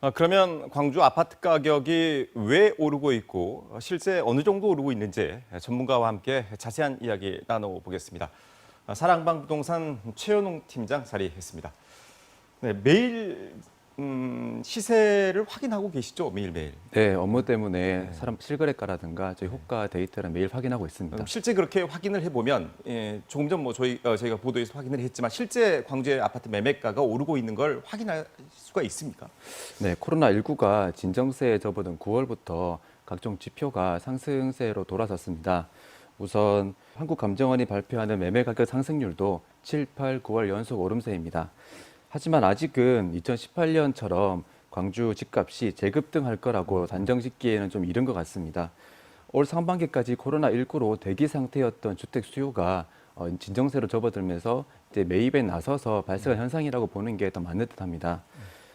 그러면 광주 아파트 가격이 왜 오르고 있고 실제 어느 정도 오르고 있는지 전문가와 함께 자세한 이야기 나눠보겠습니다. 사랑방 부동산 최현웅 팀장 자리했습니다. 네, 매일 시세를 확인하고 계시죠? 매일매일. 네, 업무 때문에 사람 실거래가라든가 저희 호가 데이터를 매일 확인하고 있습니다. 실제 그렇게 확인을 해보면 조금 전 저희가 보도에서 확인을 했지만 실제 광주의 아파트 매매가가 오르고 있는 걸 확인할 수가 있습니까? 네, 코로나19가 진정세에 접어든 9월부터 각종 지표가 상승세로 돌아섰습니다. 우선 한국감정원이 발표하는 매매 가격 상승률도 7, 8, 9월 연속 오름세입니다. 하지만 아직은 2018년처럼 광주 집값이 재급등할 거라고 단정짓기에는 좀 이른 것 같습니다. 올 상반기까지 코로나19로 대기 상태였던 주택 수요가 진정세로 접어들면서 이제 매입에 나서서 발생한 현상이라고 보는 게 더 맞는 듯합니다.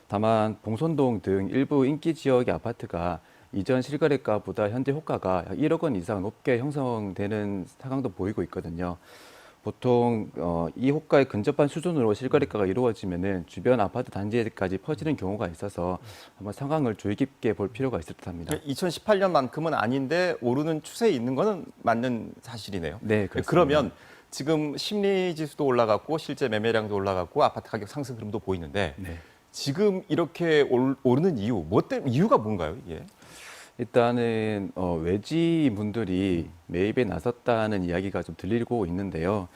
다만 봉선동 등 일부 인기 지역의 아파트가 이전 실거래가보다 현재 호가가 약 1억 원 이상 높게 형성되는 상황도 보이고 있거든요. 보통 이 호가에 근접한 수준으로 실거래가가 이루어지면은 주변 아파트 단지에까지 퍼지는 경우가 있어서 한번 상황을 주의 깊게 볼 필요가 있을 듯합니다. 2018년만큼은 아닌데 오르는 추세에 있는 거는 맞는 사실이네요. 네, 그렇습니다. 그러면 지금 심리 지수도 올라갔고 실제 매매량도 올라갔고 아파트 가격 상승 흐름도 보이는데 네. 지금 이렇게 오르는 이유가 뭔가요, 이게? 일단은 외지인분들이 매입에 나섰다는 이야기가 좀 들리고 있는데요.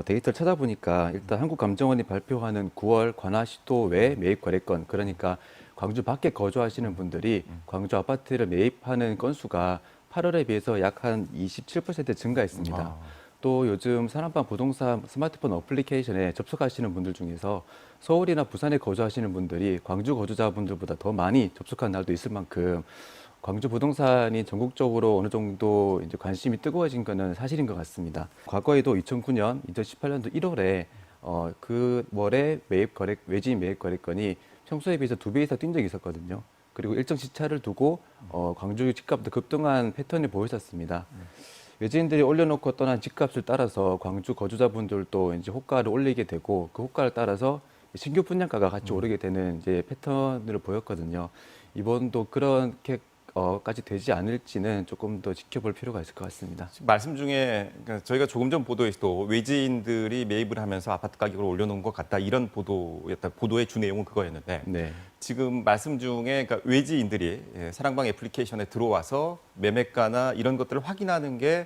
데이터를 찾아보니까 일단 한국감정원이 발표하는 9월 관할 시도 외 매입 거래건, 그러니까 광주 밖에 거주하시는 분들이 광주 아파트를 매입하는 건수가 8월에 비해서 약 한 27% 증가했습니다. 또 요즘 사랑방 부동산 스마트폰 어플리케이션에 접속하시는 분들 중에서 서울이나 부산에 거주하시는 분들이 광주 거주자분들보다 더 많이 접속한 날도 있을 만큼 광주 부동산이 전국적으로 어느 정도 이제 관심이 뜨거워진 것은 사실인 것 같습니다. 과거에도 2009년, 2018년도 1월에 그 월에 외지인 매입 거래건이 평소에 비해서 2배 이상 뛴 적이 있었거든요. 그리고 일정 시차를 두고 광주 집값도 급등한 패턴이 보였었습니다. 외지인들이 올려놓고 떠난 집값을 따라서 광주 거주자분들도 이제 호가를 올리게 되고 그 호가를 따라서 신규 분양가가 같이 오르게 되는 이제 패턴을 보였거든요. 이번도 그렇게 까지 되지 않을지는 조금 더 지켜볼 필요가 있을 것 같습니다. 말씀 중에 그러니까 저희가 조금 전 보도에서도 외지인들이 매입을 하면서 아파트 가격을 올려놓은 것 같다 이런 보도의 주 내용은 그거였는데 네. 지금 말씀 중에 그러니까 외지인들이 사랑방 애플리케이션에 들어와서 매매가나 이런 것들을 확인하는 게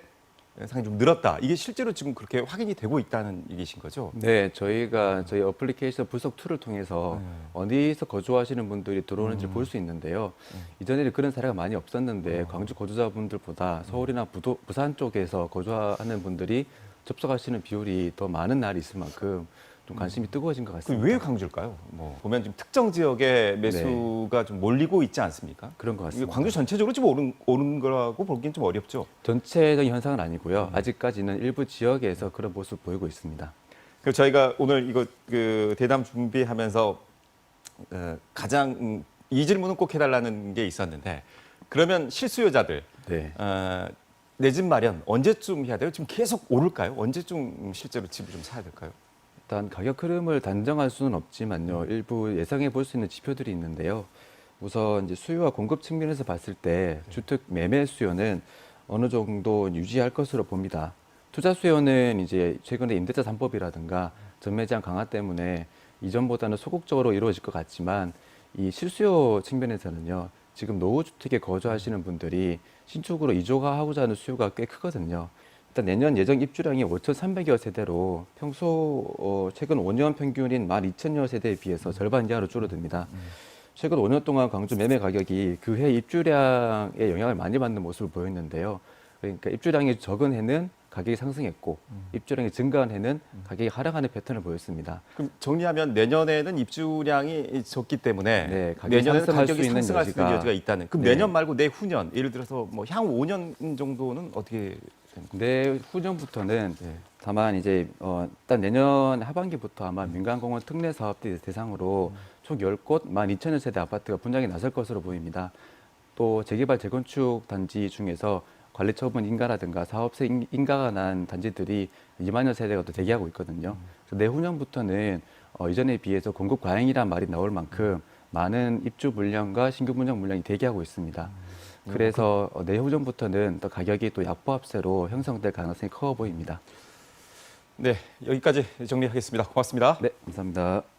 상당히 좀 늘었다. 이게 실제로 지금 그렇게 확인이 되고 있다는 얘기신 거죠? 네, 저희가 저희 어플리케이션 분석 툴을 통해서 어디서 거주하시는 분들이 들어오는지 볼 수 있는데요. 이전에는 그런 사례가 많이 없었는데 광주 거주자분들보다 서울이나 부산 쪽에서 거주하는 분들이 접속하시는 비율이 더 많은 날이 있을 만큼 좀 관심이 뜨거워진 것 같습니다. 왜 광주일까요? 보면 지금 특정 지역의 매수가 좀 몰리고 있지 않습니까? 그런 것 이게 같습니다. 광주 전체적으로 좀 오른 거라고 보기엔 좀 어렵죠. 전체적인 현상은 아니고요. 아직까지는 일부 지역에서 그런 모습을 보이고 있습니다. 그래서 저희가 오늘 이거 대담 준비하면서 가장 이 질문은 꼭 해달라는 게 있었는데 그러면 실수요자들 네. 내 집 마련 언제쯤 해야 돼요? 지금 계속 오를까요? 언제쯤 실제로 집을 좀 사야 될까요? 일단 가격 흐름을 단정할 수는 없지만요. 일부 예상해 볼 수 있는 지표들이 있는데요. 우선 이제 수요와 공급 측면에서 봤을 때 주택 매매 수요는 어느 정도 유지할 것으로 봅니다. 투자 수요는 이제 최근에 임대차 3법이라든가 전매제한 강화 때문에 이전보다는 소극적으로 이루어질 것 같지만 이 실수요 측면에서는요. 지금 노후주택에 거주하시는 분들이 신축으로 이주하고자 하는 수요가 꽤 크거든요. 일단 내년 예정 입주량이 5,300여 세대로 평소 최근 5년 평균인 12,000여 세대에 비해서 절반 이하로 줄어듭니다. 최근 5년 동안 광주 매매 가격이 그 해 입주량에 영향을 많이 받는 모습을 보였는데요. 그러니까 입주량이 적은 해는 가격이 상승했고 입주량이 증가한 해는 가격이 하락하는 패턴을 보였습니다. 그럼 정리하면 내년에는 입주량이 적기 때문에 네, 가격이 내년에는 상승할 가격이 수 있는 상승할 수 있는 여지가- 여지가 있다는. 그럼 네. 내년 말고 내후년 예를 들어서 뭐 향후 5년 정도는 어떻게 됩니까? 내후년부터는 다만 이제 일단 내년 하반기부터 아마 민간공원 특례 사업 대상으로 총 10곳 12,000여 세대 아파트가 분양에 나설 것으로 보입니다. 또 재개발 재건축 단지 중에서 관리 처분 인가라든가 사업세 인가가 난 단지들이 2만여 세대가 또 대기하고 있거든요. 그래서 내후년부터는 이전에 비해서 공급 과잉이란 말이 나올 만큼 많은 입주 물량과 신규 분양 물량이 대기하고 있습니다. 그래서 내후 전부터는 또 가격이 또 약보합세로 형성될 가능성이 커 보입니다. 네, 여기까지 정리하겠습니다. 고맙습니다. 네, 감사합니다.